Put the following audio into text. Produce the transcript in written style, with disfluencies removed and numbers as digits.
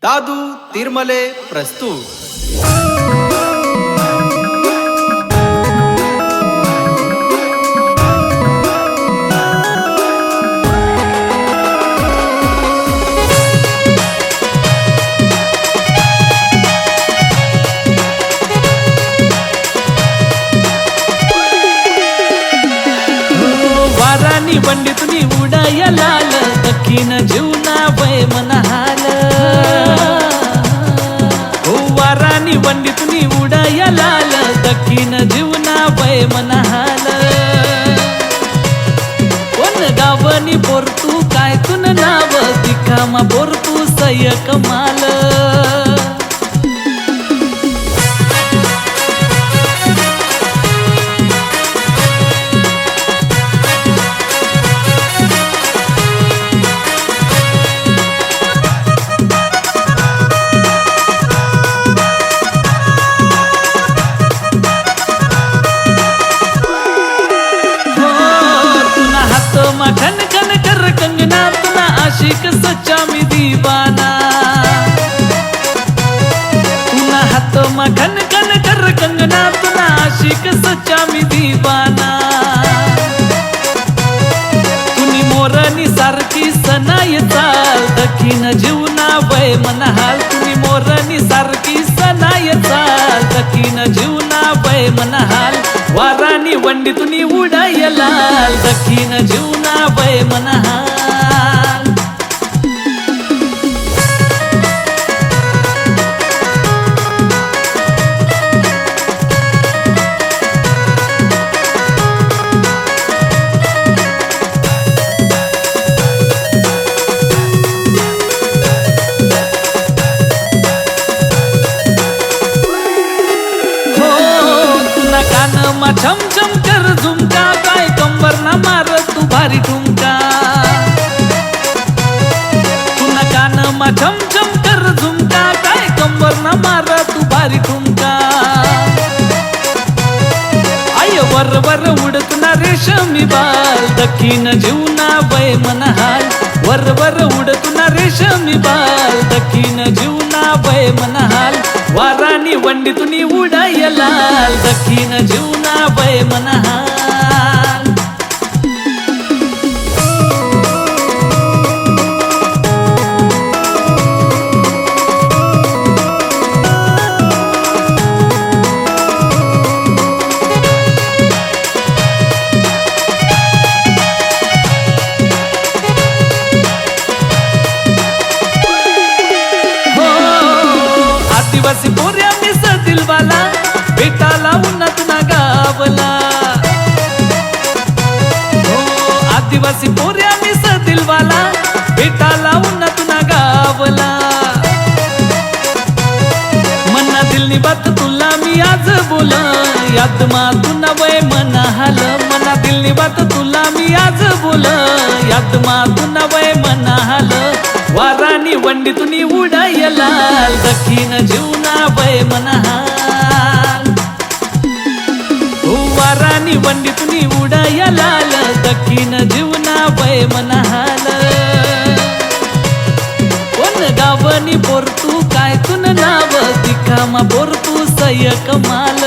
दादू तिरमले प्रस्तुत। वारानी बंडीतुनी उडाया लाल दखीन जीवना वय मनहाल हो वारानी बंडीतुनी उडाया लाल दखीन जीवना वय मनहाल कोण गावनी पोरतू काय तुन नाव दिखामा पोरतू सय कमाल खन खन कर कंगना तुना आशिक सच्चा मी दीवाना तुना हातो मा खन खन कर कंगना तुना आशिक सच्चा मी दीवाना तुनी मोरनी सारखी सनाय चाल दखीन जीवना वय मनहाल तुनी मोरनी सारखी सनाय चाल दखीन जीवना वय मनहाल वारानी वंडी तुनी उडाय लाल दखीन जीवना वय मनहाल कान मा छम छम कर झुमका काय कंबर ना मार तू भारी ठुमका तुना कान मा छम छम कर झुमका काय कंबर ना मार तू भारी ठुमका आय वर वर उडतना रेशमी बाल दखीन जीवना वय मनहाल वर वर उडतना रेशमी बाल दखीन जीवना वय मनहाल वारानी वंडी तुनी उडाय लाल दखीन जीवना वय मनहाल आदिवासी पोऱ्या मिस दिलवाला भेटाला उन्हात ना गावला हो आदिवासी पोऱ्या मिस दिलवाला भेटाला उन्हात ना गावला मना दिलनी बात तुला मी आज बोला याद मा तुना वय मनहाल मना दिलनी बात तुला मी आज बोला याद मा तुना वय मनहाल वारानी वंडी तुनी उडाय लाल दखीन जीवना वय मनहाल हो वारानी वंडी तुनी उडाय लाल दखीन जीवना वय मनहाल कोण गावनी पोरतू काय तुन नाव दिखामा पोरतू सय कमाल